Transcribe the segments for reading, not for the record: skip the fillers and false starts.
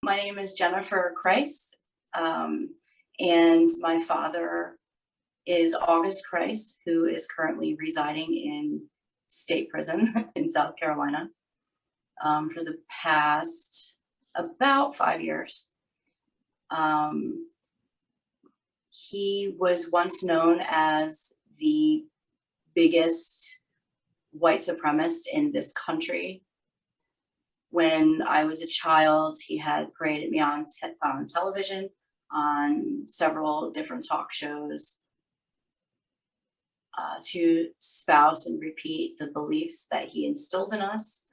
My name is Jennifer Kreis, and my father is August Kries, who is currently residing in state prison in South Carolina for the past about 5 years. He was once known as the biggest white supremacist in this country. When I was a child, he had paraded me on television, on several different talk shows, to espouse and repeat the beliefs that he instilled in us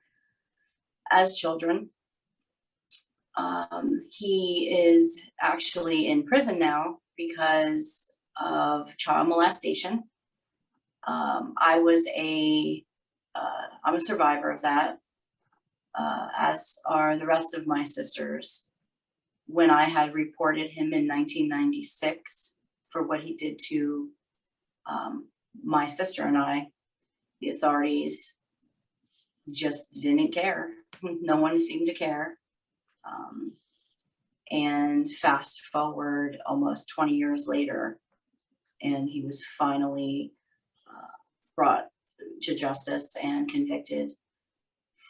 as children. He is actually in prison now because of child molestation. I'm a survivor of that, as are the rest of my sisters. When I had reported him in 1996 for what he did to my sister and I, the authorities just didn't care. No one seemed to care. And fast forward almost 20 years later, and he was finally brought to justice and convicted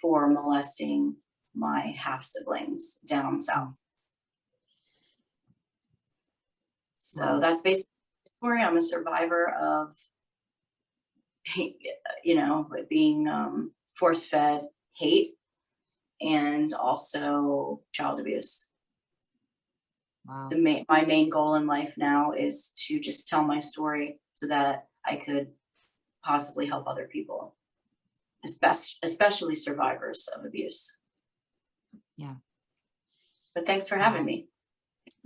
for molesting my half siblings down south. So Wow. that's basically the story. I'm a survivor of, being force-fed hate and also child abuse. Wow. My main goal in life now is to just tell my story so that I could possibly help other people, especially survivors of abuse. Yeah. But thanks for having me.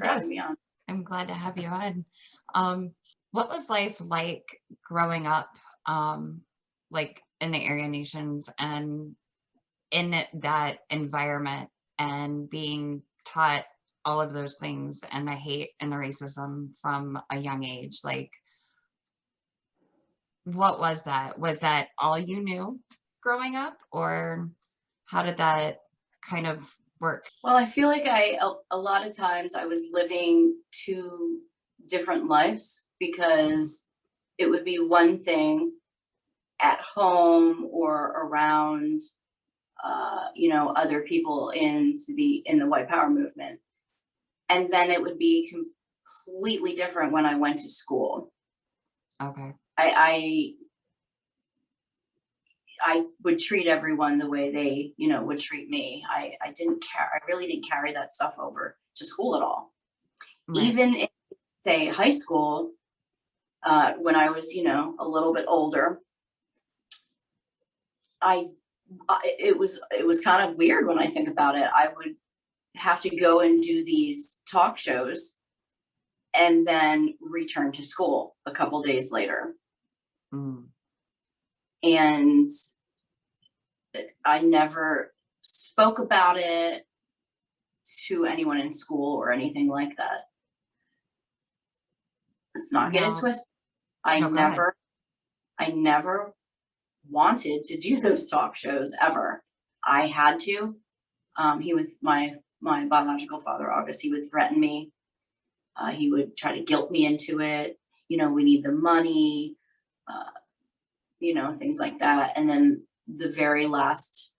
Yes, On. I'm glad to have you on. What was life like growing up, like in the Aryan Nations and in that environment and being taught all of those things and the hate and the racism from a young age? Like, what was that? Was that all you knew growing up, or how did that kind of work? Well, I feel like a lot of times I was living two different lives, because it would be one thing at home or around, other people in the white power movement. And then it would be completely different when I went to school. Okay. I would treat everyone the way they, would treat me. I didn't care. I really didn't carry that stuff over to school at all. Right. Even in, say, high school, when I was, a little bit older, it was kind of weird when I think about it. I would have to go and do these talk shows and then return to school a couple days later. Mm. And I never spoke about it to anyone in school or anything like that. Let's not get it twisted. I never wanted to do those talk shows ever. I had to. He was my biological father, August. He would threaten me. He would try to guilt me into it. We need the money, things like that. And then the very last,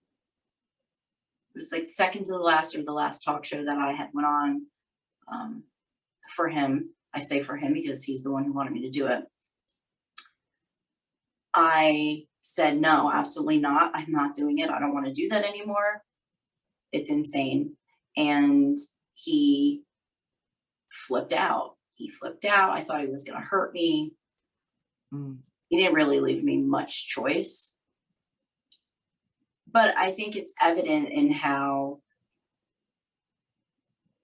it was like second to the last or the last talk show that I had went on, for him. I say for him because he's the one who wanted me to do it. I said, no, absolutely not. I'm not doing it. I don't want to do that anymore. It's insane. And he flipped out. I thought he was going to hurt me. Mm. He didn't really leave me much choice. But I think it's evident in how,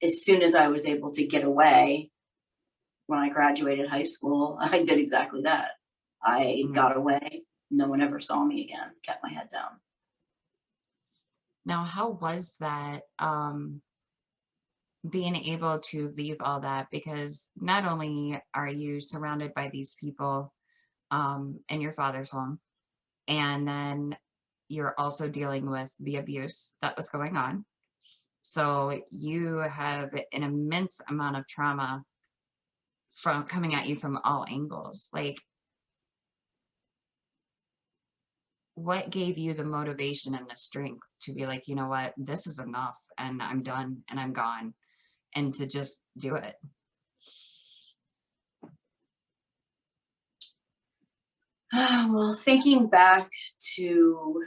as soon as I was able to get away, when I graduated high school, I did exactly that. I got away. No one ever saw me again, kept my head down. Now, how was that, being able to leave all that? Because not only are you surrounded by these people in your father's home, and then you're also dealing with the abuse that was going on. So you have an immense amount of trauma from coming at you from all angles. Like, what gave you the motivation and the strength to be like, you know what, this is enough and I'm done and I'm gone, and to just do it? Well, thinking back to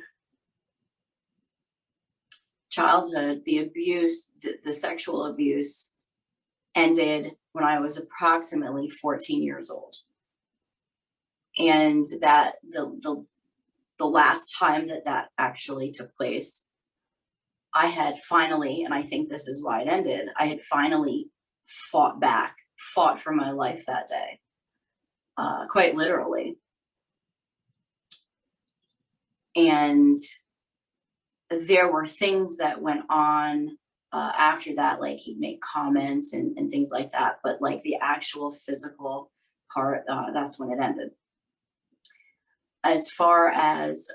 childhood, the abuse, the sexual abuse ended when I was approximately 14 years old. And that the last time that that actually took place, I had finally, and I think this is why it ended, I had finally fought back, fought for my life that day, quite literally. And there were things that went on after that, like he'd make comments and things like that. But like the actual physical part, that's when it ended. As far as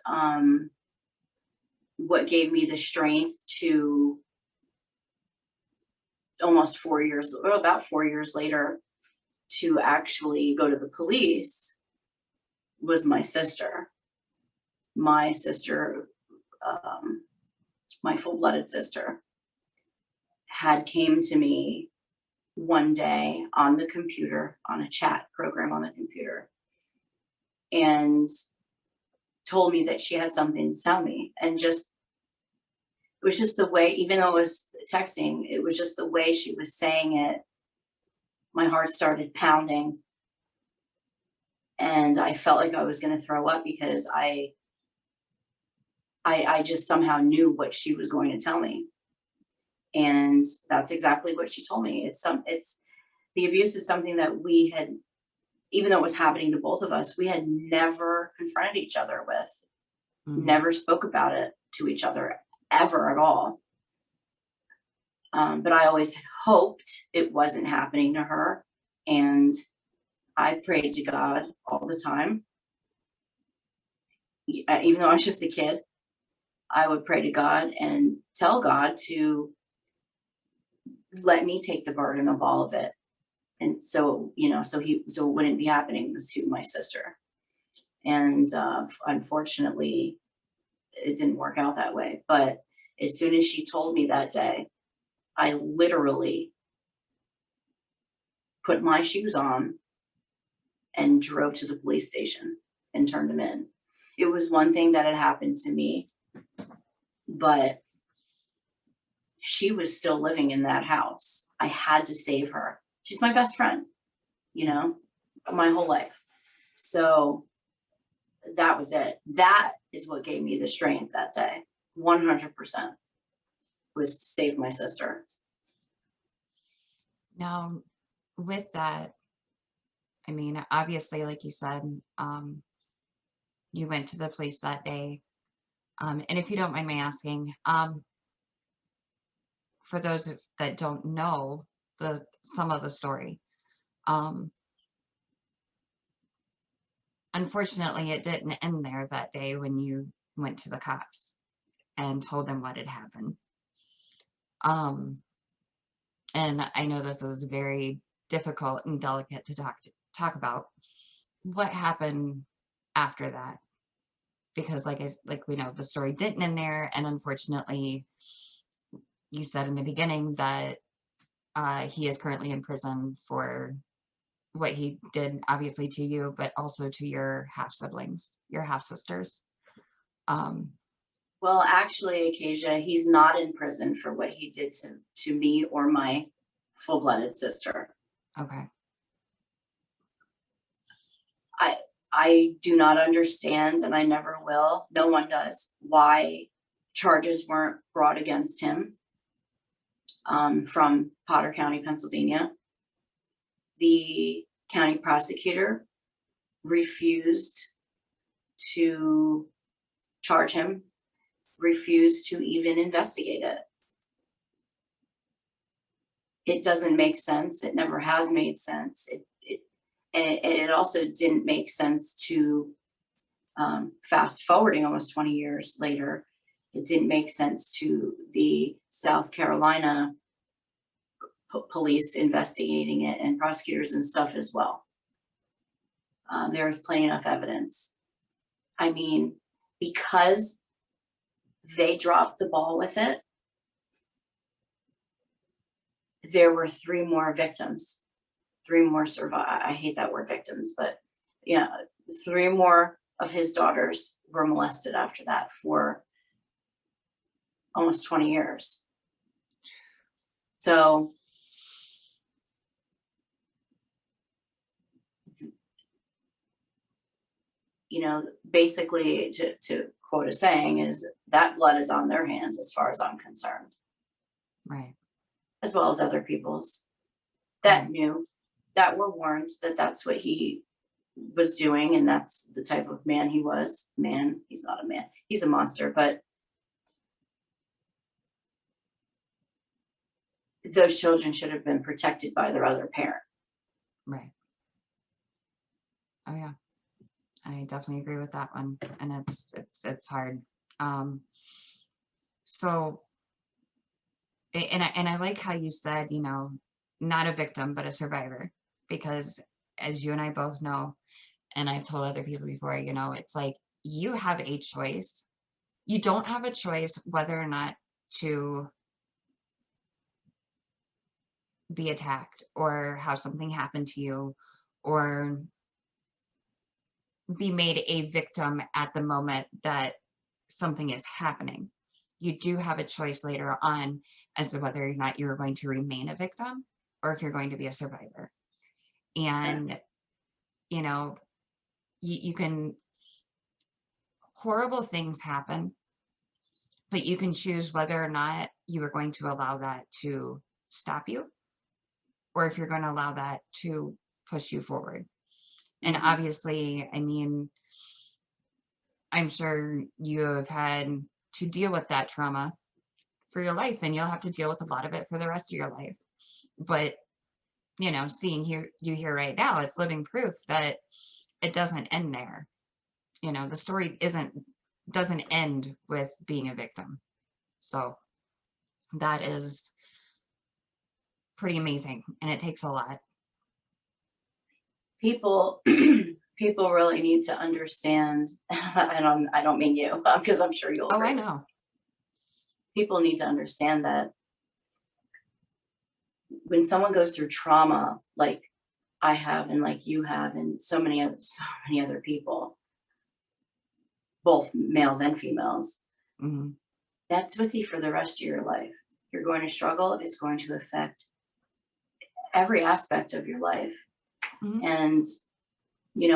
what gave me the strength to almost 4 years, or about 4 years later, to actually go to the police was my sister. My sister, my full-blooded sister, had came to me one day on the computer, on a chat program on the computer, and told me that she had something to tell me. And just, it was just the way, even though it was texting, it was just the way she was saying it. My heart started pounding, and I felt like I was going to throw up because I just somehow knew what she was going to tell me. And that's exactly what she told me. It's the abuse is something that we had, even though it was happening to both of us, we had never confronted each other with, never spoke about it to each other ever at all. But I always had hoped it wasn't happening to her. And I prayed to God all the time. Even though I was just a kid, I would pray to God and tell God to let me take the burden of all of it. And so, so it wouldn't be happening to my sister. And unfortunately, it didn't work out that way. But as soon as she told me that day, I literally put my shoes on and drove to the police station and turned them in. It was one thing that had happened to me, but she was still living in that house. I had to save her. She's my best friend, my whole life. So that was it. That is what gave me the strength that day. 100% was to save my sister. Now, with that, I mean, obviously, like you said, you went to the police that day. And if you don't mind me asking, for those that don't know some of the story, unfortunately, it didn't end there that day when you went to the cops and told them what had happened. And I know this is very difficult and delicate to talk about. What happened after that? Because like we know, the story didn't end there, and unfortunately, you said in the beginning that he is currently in prison for what he did, obviously to you, but also to your half siblings, your half sisters. Well, actually, Acacia, he's not in prison for what he did to me or my full-blooded sister. Okay. I do not understand, and I never will, no one does, why charges weren't brought against him from Potter County, Pennsylvania. The county prosecutor refused to charge him, refused to even investigate it. It doesn't make sense. It never has made sense. It also didn't make sense to fast forwarding almost 20 years later, It didn't make sense to the South Carolina police investigating it and prosecutors and stuff as well. There was plenty enough evidence. I mean, because they dropped the ball with it, there were 3 more victims, 3 more I hate that word victims, but yeah, 3 more of his daughters were molested after that for almost 20 years. So basically, to quote a saying, is that blood is on their hands as far as I'm concerned, Right. as well as other people's that Right. knew, that were warned that that's what he was doing, and that's the type of man he was. Man, he's not a man, he's a monster, but those children should have been protected by their other parent. Right. Oh yeah. I definitely agree with that one. And it's hard. Um, so and I like how you said, not a victim, but a survivor, because as you and I both know, and I've told other people before, it's like you have a choice. You don't have a choice whether or not to be attacked or have something happen to you or be made a victim at the moment that something is happening. You do have a choice later on as to whether or not you're going to remain a victim or if you're going to be a survivor. And, you know, you can, horrible things happen, but you can choose whether or not you are going to allow that to stop you or if you're going to allow that to push you forward. And Mhm. obviously, I mean, I'm sure you have had to deal with that trauma for your life, and you'll have to deal with a lot of it for the rest of your life. But, seeing you here right now, it's living proof that it doesn't end there. The story doesn't end with being a victim. So that is pretty amazing, and it takes a lot. People people really need to understand, and I don't mean you, because I'm sure you'll Oh, I agree with me. know. People need to understand that when someone goes through trauma like I have and like you have and so many other people, both males and females, Hmm. that's with you for the rest of your life. You're going to struggle. It's going to affect every aspect of your life. Hmm. And,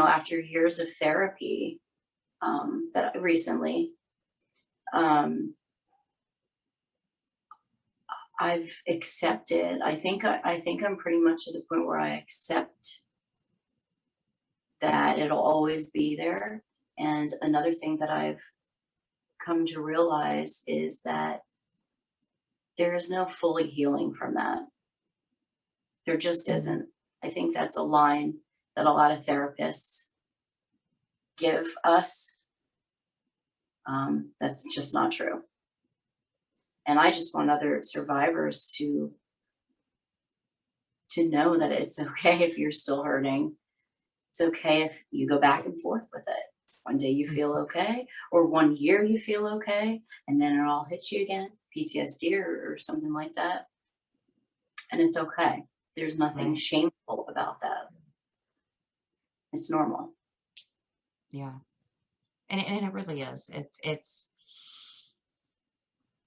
after years of therapy, that recently, um, I've accepted, I think I'm pretty much at the point where I accept that it'll always be there. And another thing that I've come to realize is that there is no fully healing from that. There just Hmm. isn't. I think that's a line that a lot of therapists give us. That's just not true. And I just want other survivors to know that it's okay if you're still hurting. It's okay if you go back and forth with it. One day you feel okay, or 1 year you feel okay, and then it all hits you again, PTSD or something like that. And it's okay. There's nothing Right. shameful about that. It's normal. Yeah. And it really is.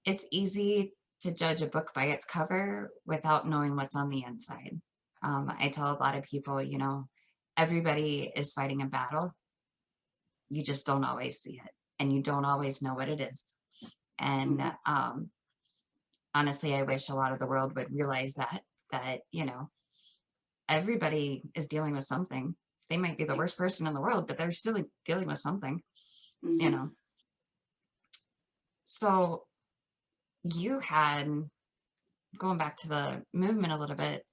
It's easy to judge a book by its cover without knowing what's on the inside. I tell a lot of people, everybody is fighting a battle. You just don't always see it, and you don't always know what it is. And Mhm, honestly, I wish a lot of the world would realize that everybody is dealing with something. They might be the worst person in the world, but they're still dealing with something. You mhm. know. So you had, going back to the movement a little bit,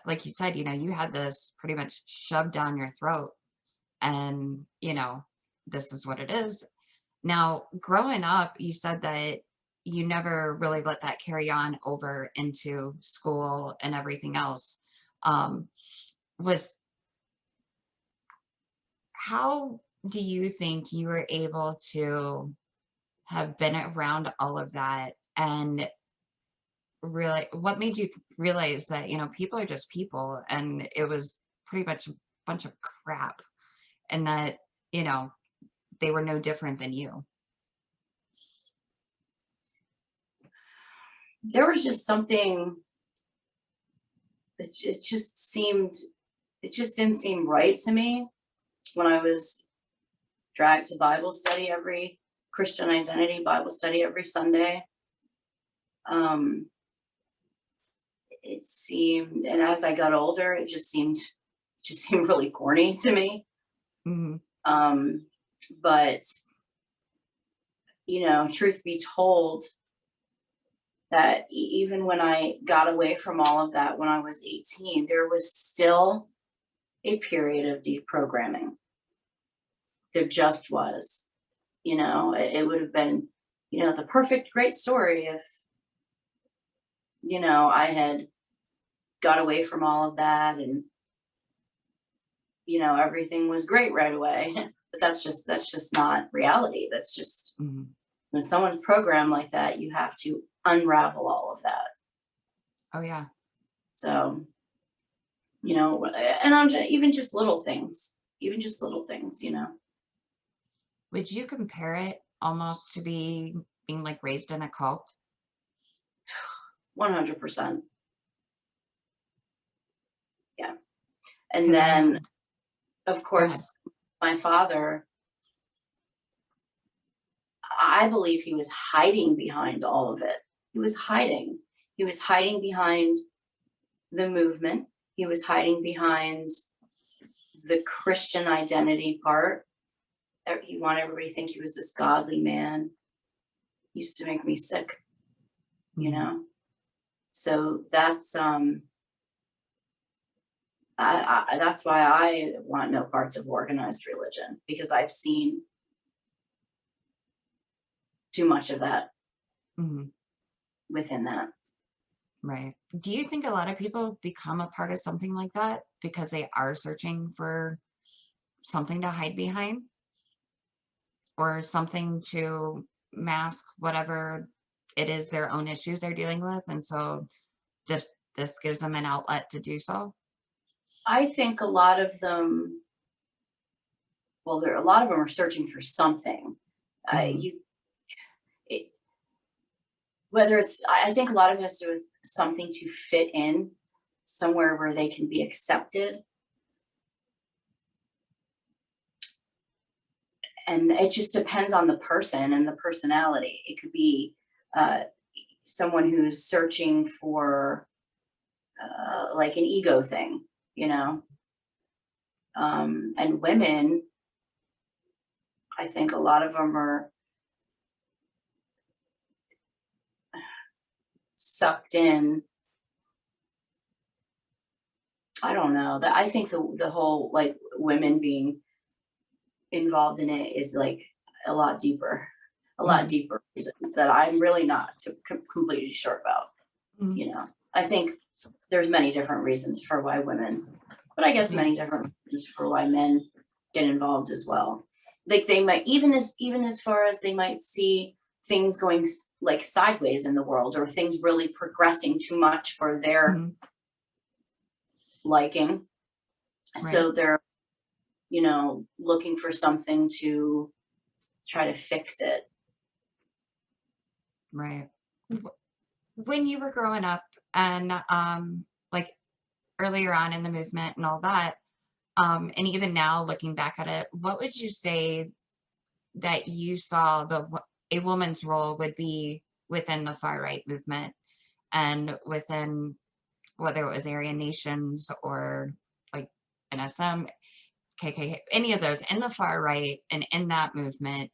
like you said, you had this pretty much shoved down your throat, and this is what it is. Now, growing up, you said that you never really let that carry on over into school and everything else. Um, was How do you think you were able to have been around all of that, and really what made you realize that, people are just people and it was pretty much a bunch of crap, and that, you know, they were no different than you? There was just something that it just didn't seem right to me when I was dragged to Bible study every Christian identity Bible study every Sunday. Um, it seemed, and as I got older, just seemed really corny to me. Mhm. Um, but truth be told, that even when I got away from all of that when I was 18, there was still a period of deprogramming. There just was. It would have been, the perfect great story if, I had got away from all of that and, everything was great right away. But that's just not reality. That's just Mhm. when someone's programmed like that, you have to unravel all of that. Oh yeah. So, and even just little things, Would you compare it almost to being like raised in a cult? 100%. Yeah. And Because I then, know. of Go ahead. course, my father, I believe he was hiding behind all of it. He was hiding. He was hiding behind the movement. He was hiding behind the Christian identity part. He wanted everybody to think he was this godly man. He used to make me sick, you Mhm. know? So that's why I want no parts of organized religion, because I've seen too much of that Mhm. within that. Right. Do you think a lot of people become a part of something like that because they are searching for something to hide behind, or something to mask whatever it is their own issues they're dealing with, and so this this gives them an outlet to do so? I think a lot of them, well, a lot of them are searching for something. Mhm. You, it, whether it's, I think a lot of it has to do with something to fit in somewhere where they can be accepted, and it just depends on the person and the personality. It could be uh, someone who's searching for like an ego thing, you know. And women, I think a lot of them are sucked in. I don't know. That I think the whole like women being involved in it is like a lot deeper, a lot Mhm. deeper reasons that I'm really not completely sure about. Mhm. I think there's many different reasons for why women, but I guess Yeah. many different reasons for why men get involved as well. Like they might even as far as they might see things going like sideways in the world, or things really progressing too much for their Mhm. liking. Right. So they're, looking for something to try to fix it. Right. When you were growing up and like earlier on in the movement and all that, and even now looking back at it, what would you say that you saw a woman's role would be within the far right movement, and within, whether it was Aryan Nations or like NSM, KKK, any of those in the far right and in that movement?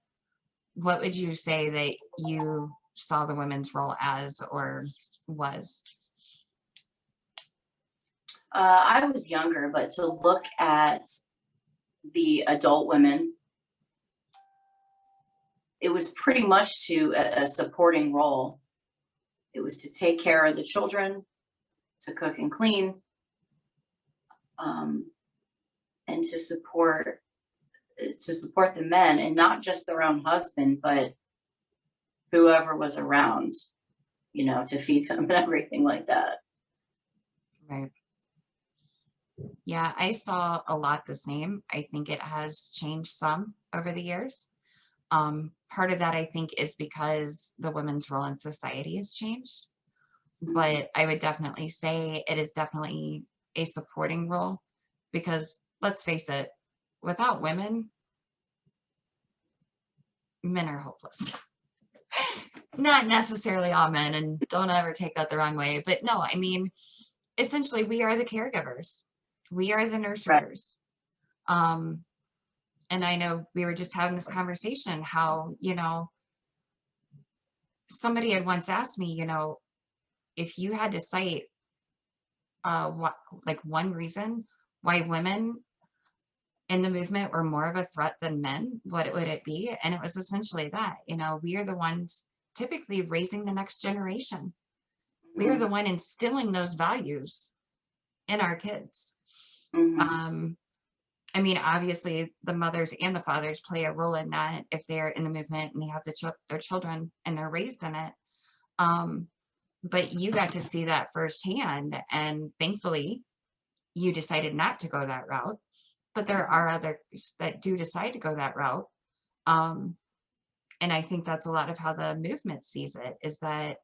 What would you say that you saw the women's role as, or was? I was younger, but to look at the adult women it was pretty much to a supporting role. It was to take care of the children, to cook and clean, um, and to support the men, and not just their own husband, but whoever was around, to feed them and everything like that. Right. Yeah, I saw a lot the same. I think it has changed some over the years. Part of that I think is because the women's role in society has changed. Mhm. But I would definitely say it is definitely a supporting role because let's face it, without women, men are hopeless. Not necessarily all men, and don't ever take that the wrong way. But no, I mean, essentially, we are the caregivers, we are the Right. nurturers. Um, and I know we were just having this conversation how, somebody had once asked me, if you had to cite what like one reason why women in the movement were more of a threat than men, what would it be? And it was essentially that, we are the ones typically raising the next generation. We are the Mhm. one instilling those values in our kids. Mhm. Um, I mean, obviously, the mothers and the fathers play a role in that if they're in the movement and they have their children and they're raised in it. Um, but you got to see that firsthand, and thankfully, you decided not to go that route. But there Mhm. are others that do decide to go that route. Um, and I think that's a lot of how the movement sees it is that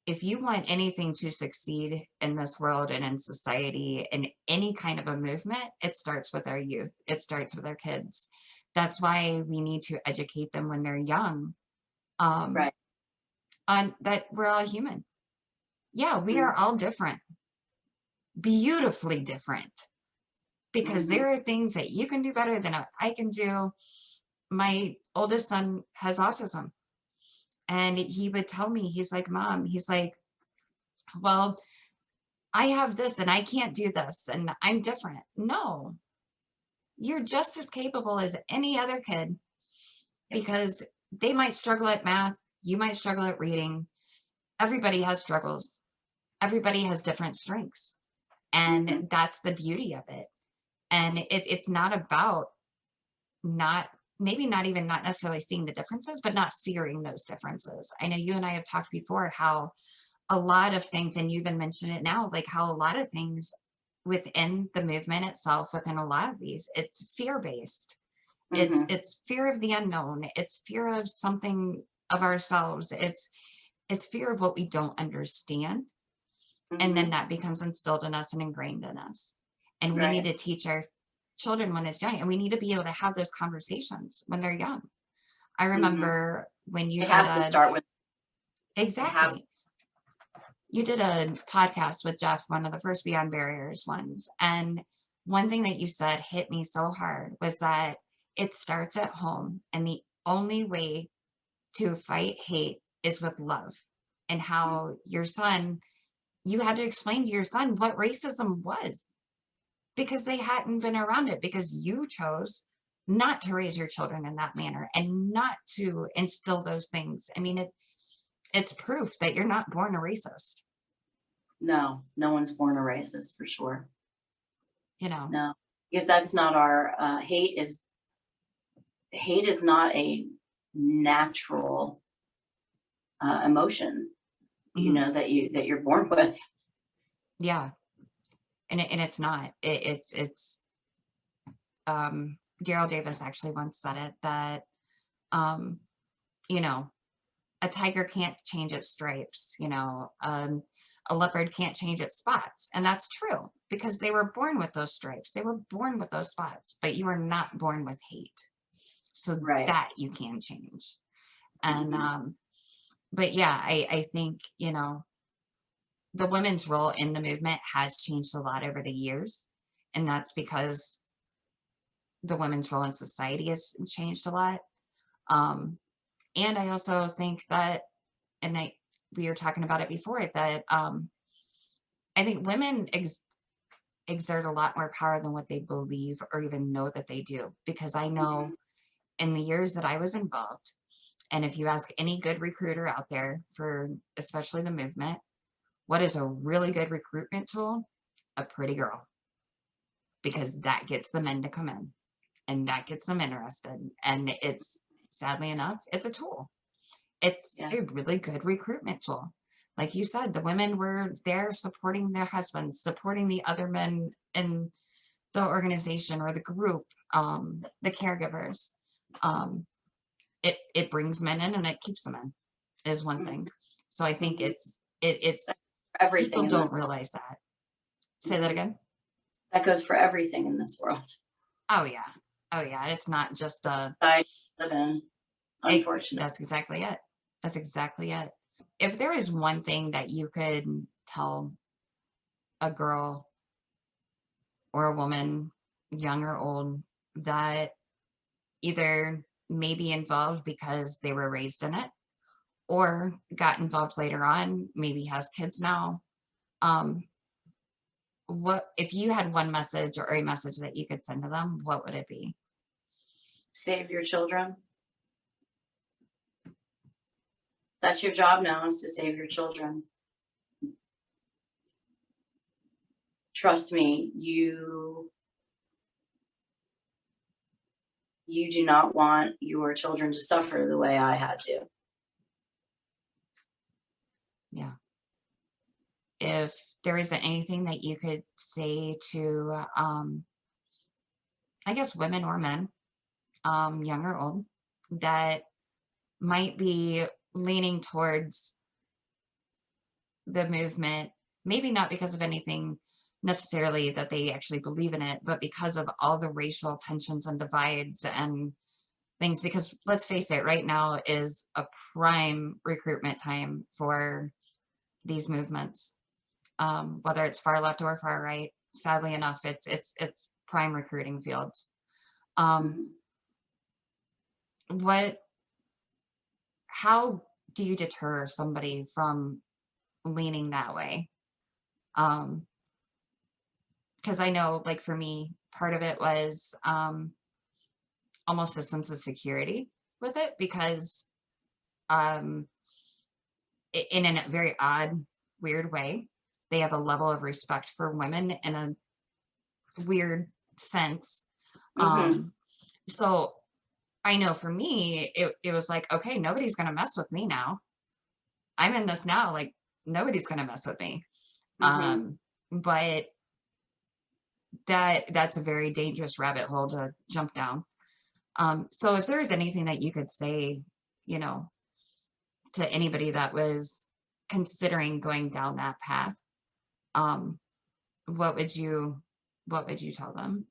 if you want anything to succeed in this world and in society in any kind of a movement, it starts with our youth. It starts with our kids. That's why we need to educate them when they're young, um, Right. on that we're all human. Yeah, we Mhm. are all different, beautifully different, because Mhm. there are things that you can do better than I can do. My oldest son has autism, and he would tell me, he's like, Mom, he's like, well, I have this and I can't do this and I'm different. No, you're just as capable as any other kid Yep. because they might struggle at math, you might struggle at reading. Everybody has struggles, everybody has different strengths. Mhm. And that's the beauty of it. And it's not about not, maybe not even not necessarily seeing the differences, but not fearing those differences. I know you and I have talked before how a lot of things, and you've been mentioning it now, like how a lot of things within the movement itself, within a lot of these, it's fear based. Mhm. It's fear of the unknown. It's fear of something of ourselves. It's fear of what we don't understand. And then Mhm. that becomes instilled in us and ingrained in us. And we need Right. to teach our children when it's young, and we need to be able to have those conversations when they're young. I Mhm. remember when you It did has to a start with it has exactly. You did a podcast with Jeff, one of the first Beyond Barriers ones. And one thing that you said hit me so hard was that it starts at home. And the only way to fight hate is with love. And how your son, you had to explain to your son what racism was because they hadn't been around it because you chose not to raise your children in that manner and not to instill those things. I mean, it's proof that you're not born a racist, no, no one's born a racist for sure. you know. No, because that's not our hate is not a natural emotion, Mhm. that you're born with. Yeah, and it's not. Daryl Davis actually once said it that um, you know, a tiger can't change its stripes, a leopard can't change its spots. And that's true because they were born with those stripes. They were born with those spots, but you are not born with hate. So Right. that you can change. And Mhm. but yeah, I think, the women's role in the movement has changed a lot over the years. And that's because the women's role in society has changed a lot. Um, and I also think that, and we were talking about it before, that I think women exert a lot more power than what they believe or even know that they do. Because I know Mhm. in the years that I was involved, and if you ask any good recruiter out there for especially the movement, what is a really good recruitment tool? A pretty girl, because that gets the men to come in and that gets them interested. And it's, sadly enough, it's a tool. It's Yeah. a really good recruitment tool. Like you said, the women were there supporting their husbands, supporting the other men in the organization or the group, the caregivers. It brings men in and it keeps them in, is one Mhm. thing. So I think Mhm. it's Everything people in this don't world. realize that. Say that again. That goes for everything in this world. Oh yeah. Oh yeah. It's not just a I live in, unfortunately. that's exactly it. That's exactly it. If there is one thing that you could tell a girl or a woman, young or old, that either may be involved because they were raised in it or got involved later on, maybe has kids now, um, what if you had one message or a message that you could send to them, what would it be? Save your children. That's your job now, is to save your children. Trust me, you do not want your children to suffer the way I had to. Yeah. If there isn't anything that you could say to, I guess, women or men, young or old, that might be leaning towards the movement, maybe not because of anything necessarily that they actually believe in it, but because of all the racial tensions and divides and things. Because let's face it, right now is a prime recruitment time for these movements, whether it's far left or far right. Sadly enough, it's prime recruiting fields. Um, Mhm. what? How do you deter somebody from leaning that way? Because I know, like for me, part of it was almost a sense of security with it because um, in a very odd, weird way, they have a level of respect for women in a weird sense. Mhm. Um, so I know for me, it was like, okay, nobody's gonna mess with me now. I'm in this now, like nobody's gonna mess with me. Mhm. Um, but that's a very dangerous rabbit hole to jump down. So if there is anything that you could say, you know, to anybody that was considering going down that path, um, what would you tell them?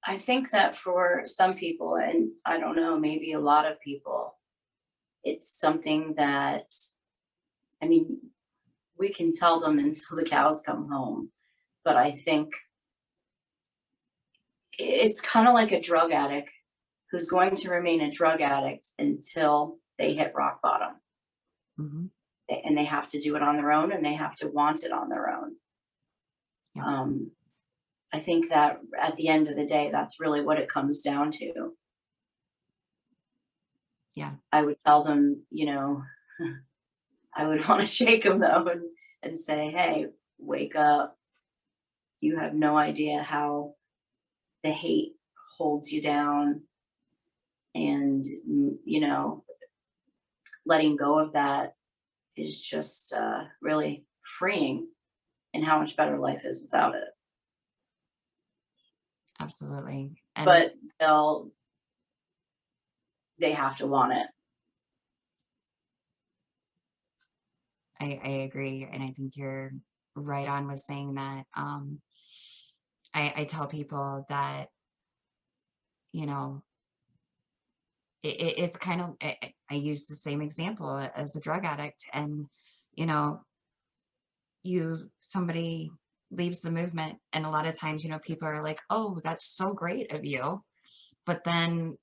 I think that for some people, and I don't know, maybe a lot of people, it's something that, I mean, we can tell them until the cows come home, but I think it's kind of like a drug addict who's going to remain a drug addict until they hit rock bottom. Hmm. And they have to do it on their own and they have to want it on their own. Yeah, Um, I think that at the end of the day, that's really what it comes down to. yeah, I would tell them, I would want to shake them though and say, hey, wake up. You have no idea how the hate holds you down. And, letting go of that is just really freeing, and how much better life is without it. absolutely. And But they have to want it. I agree, and I think you're right on with saying that. I tell people that you know it's kind of I use the same example as a drug addict, and you know somebody leaves the movement, and a lot of times people are like, oh, that's so great of you, but then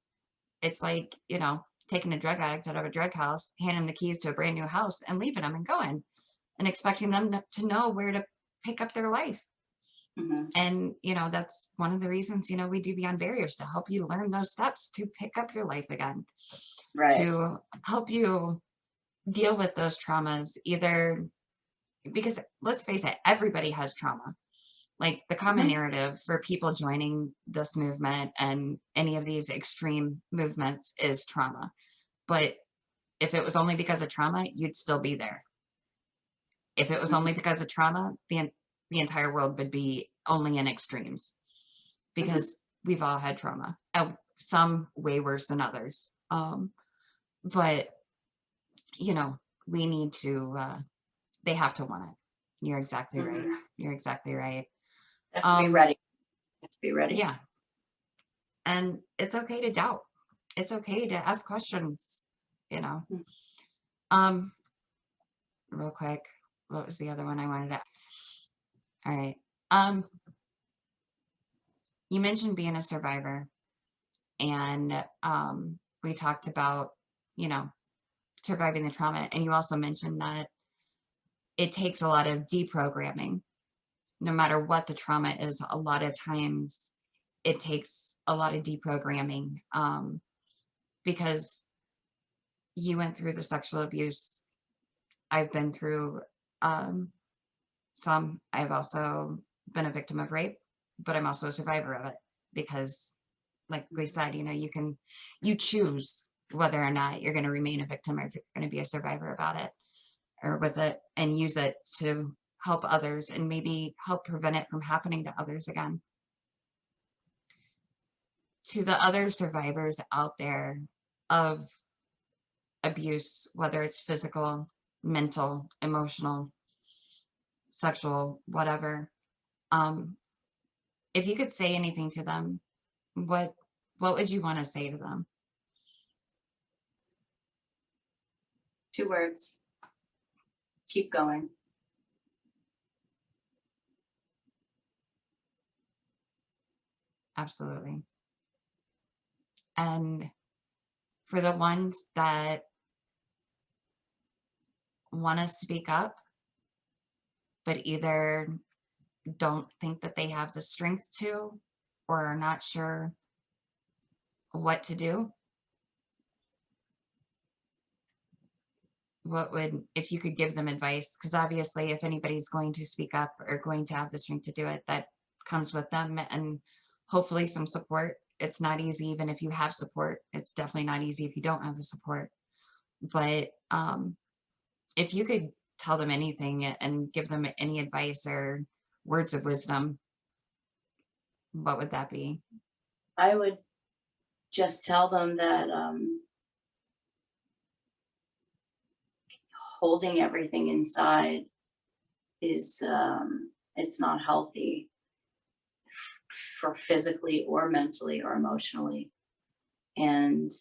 it's like taking a drug addict out of a drug house, handing them the keys to a brand new house and leaving them and going and expecting them to know where to pick up their life. Mhm. And, that's one of the reasons, we do Beyond Barriers, to help you learn those steps to pick up your life again, Right. to help you deal with those traumas, either because let's face it, everybody has trauma. Like, the common Mhm. narrative for people joining this movement and any of these extreme movements is trauma. But if it was only because of trauma, you'd still be there. If it was only Mhm. because of trauma, the entire world would be only in extremes, Mhm. because we've all had trauma, some way worse than others. But you know, we need to. They have to want it. You're exactly right. Mhm. You're exactly right. Have to be Um, ready. Have to be ready. yeah, and it's okay to doubt. It's okay to ask questions. You know. Mm. Um, Real quick, what was the other one I wanted to? All right. Um, you mentioned being a survivor, and we talked about, you know, surviving the trauma, and you also mentioned that it takes a lot of deprogramming. No matter what the trauma is, a lot of times it takes a lot of deprogramming, because you went through the sexual abuse. I've been through um, some. I've also been a victim of rape, but I'm also a survivor of it, because, like we said, you choose whether or not you're going to remain a victim, or if you're going to be a survivor about it or with it, and use it to help others and maybe help prevent it from happening to others again. To the other survivors out there of abuse, whether it's physical, mental, emotional, sexual, whatever, um, if you could say anything to them, what what would you want to say to them? 2 words. Keep going. Absolutely. And for the ones that want to speak up, but either don't think that they have the strength to, or are not sure what to do, what would, if you could give them advice? Because obviously, if anybody's going to speak up or going to have the strength to do it, that comes with them, and hopefully some support. It's not easy, even if you have support. It's definitely not easy if you don't have the support. But if you could tell them anything and give them any advice or words of wisdom, what would that be? I would just tell them that holding everything inside is it's not healthy for physically or mentally or emotionally. And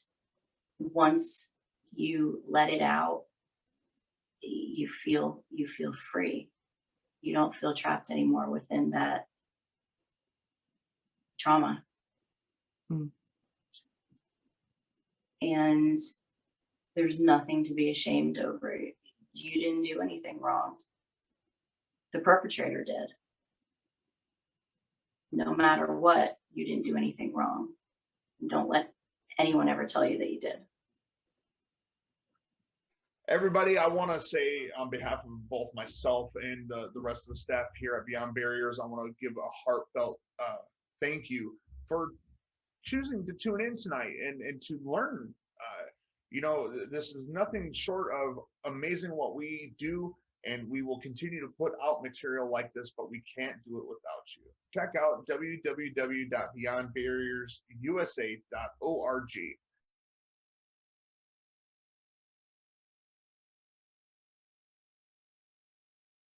once you let it out, you feel free. You don't feel trapped anymore within that trauma. Mm. And there's nothing to be ashamed over. You didn't do anything wrong. The perpetrator did. No matter what, you didn't do anything wrong. Don't let anyone ever tell you that you did. Everybody, I want to say on behalf of both myself and the rest of the staff here at Beyond Barriers, I want to give a heartfelt thank you for choosing to tune in tonight and to learn. This is nothing short of amazing what we do, and we will continue to put out material like this, but we can't do it without you. Check out www.beyondbarriersusa.org